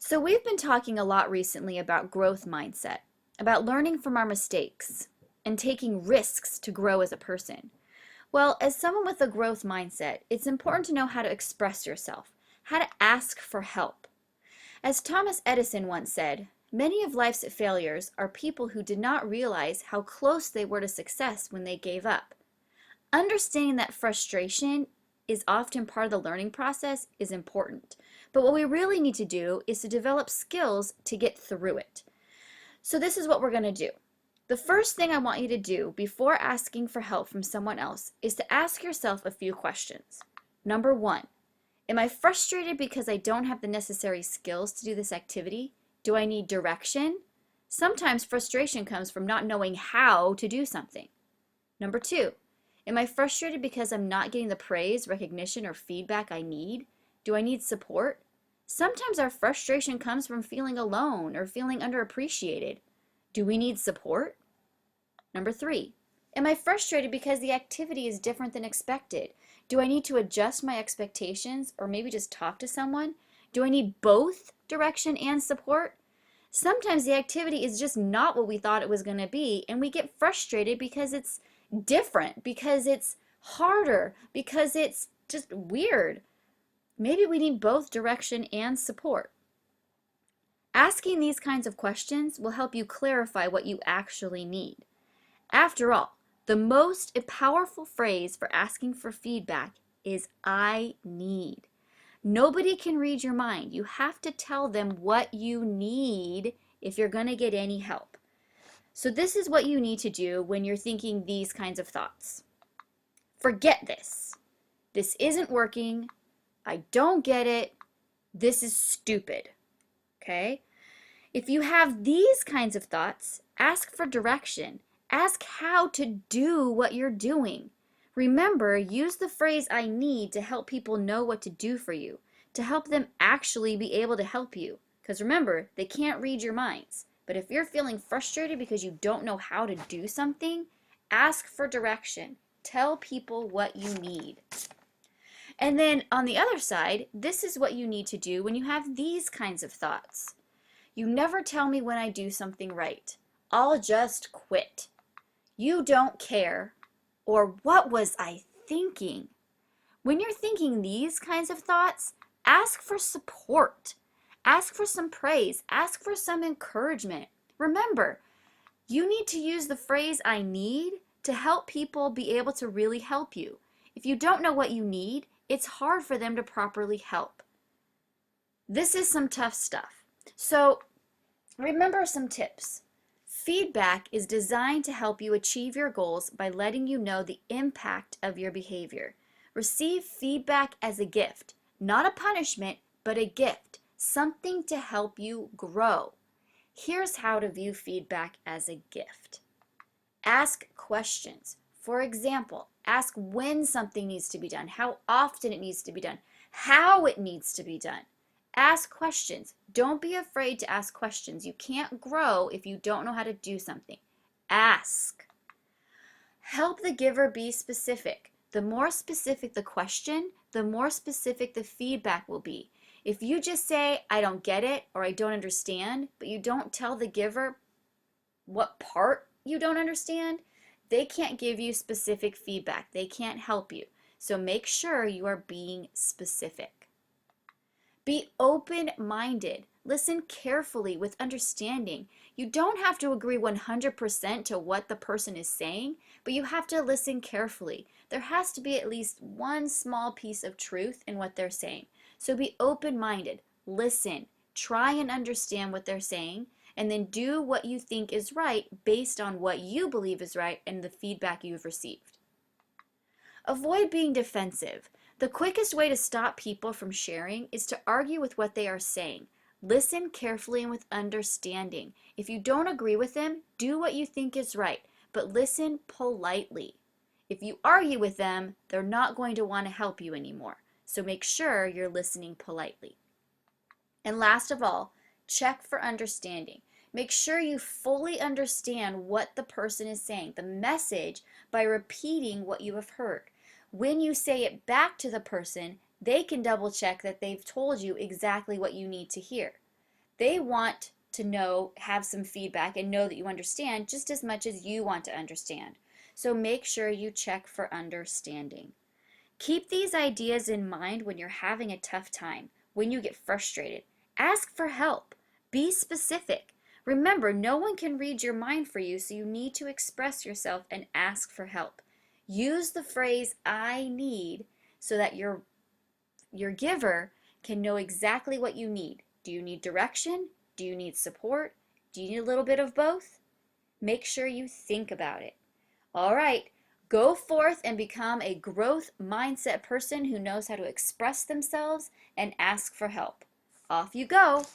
So, we've been talking a lot recently about growth mindset, about learning from our mistakes and taking risks to grow as a person. Well, as someone with a growth mindset, it's important to know how to express yourself, how to ask for help. As Thomas Edison once said, many of life's failures are people who did not realize how close they were to success when they gave up. Understanding that frustration is often part of the learning process is important. But what we really need to do is to develop skills to get through it. So this is what we're going to do. The first thing I want you to do before asking for help from someone else is to ask yourself a few questions. Number one, am I frustrated because I don't have the necessary skills to do this activity? Do I need direction? Sometimes frustration comes from not knowing how to do something. Number two, am I frustrated because I'm not getting the praise, recognition, or feedback I need? Do I need support? Sometimes our frustration comes from feeling alone or feeling underappreciated. Do we need support? Number three, am I frustrated because the activity is different than expected? Do I need to adjust my expectations or maybe just talk to someone? Do I need both direction and support? Sometimes the activity is just not what we thought it was going to be, and we get frustrated because it's different, because it's harder, because it's just weird. Maybe we need both direction and support. Asking these kinds of questions will help you clarify what you actually need. After all, the most powerful phrase for asking for feedback is "I need." Nobody can read your mind. You have to tell them what you need if you're going to get any help. So this is what you need to do when you're thinking these kinds of thoughts. Forget this. This isn't working. I don't get it. This is stupid. Okay? If you have these kinds of thoughts, ask for direction. Ask how to do what you're doing. Remember, use the phrase "I need" to help people know what to do for you, to help them actually be able to help you. Because remember, they can't read your minds. But if you're feeling frustrated because you don't know how to do something, ask for direction. Tell people what you need. And then on the other side, this is what you need to do when you have these kinds of thoughts. You never tell me when I do something right. I'll just quit. You don't care. Or what was I thinking? When you're thinking these kinds of thoughts, ask for support. Ask for some praise. Ask for some encouragement. Remember, you need to use the phrase "I need" to help people be able to really help you. If you don't know what you need, it's hard for them to properly help. This is some tough stuff. So remember some tips. Feedback is designed to help you achieve your goals by letting you know the impact of your behavior. Receive feedback as a gift, not a punishment, but a gift, something to help you grow. Here's how to view feedback as a gift. Ask questions. For example, ask when something needs to be done, how often it needs to be done, how it needs to be done. Ask questions. Don't be afraid to ask questions. You can't grow if you don't know how to do something. Ask. Help the giver be specific. The more specific the question, the more specific the feedback will be. If you just say, "I don't get it," or "I don't understand," but you don't tell the giver what part you don't understand, they can't give you specific feedback. They can't help you. So make sure you are being specific. Be open-minded. Listen carefully with understanding. You don't have to agree 100% to what the person is saying, but you have to listen carefully. There has to be at least one small piece of truth in what they're saying. So be open-minded. Listen. Try and understand what they're saying, and then do what you think is right based on what you believe is right and the feedback you've received. Avoid being defensive. The quickest way to stop people from sharing is to argue with what they are saying. Listen carefully and with understanding. If you don't agree with them, do what you think is right, but listen politely. If you argue with them, they're not going to want to help you anymore. So make sure you're listening politely. And last of all, check for understanding. Make sure you fully understand what the person is saying, the message, by repeating what you have heard. When you say it back to the person, they can double check that they've told you exactly what you need to hear. They want to know, have some feedback, and know that you understand just as much as you want to understand. So make sure you check for understanding. Keep these ideas in mind when you're having a tough time, when you get frustrated. Ask for help. Be specific. Remember, no one can read your mind for you, so you need to express yourself and ask for help. Use the phrase "I need" so that your giver can know exactly what you need. Do you need direction? Do you need support? Do you need a little bit of both? Make sure you think about it. All right, go forth and become a growth mindset person who knows how to express themselves and ask for help. Off you go.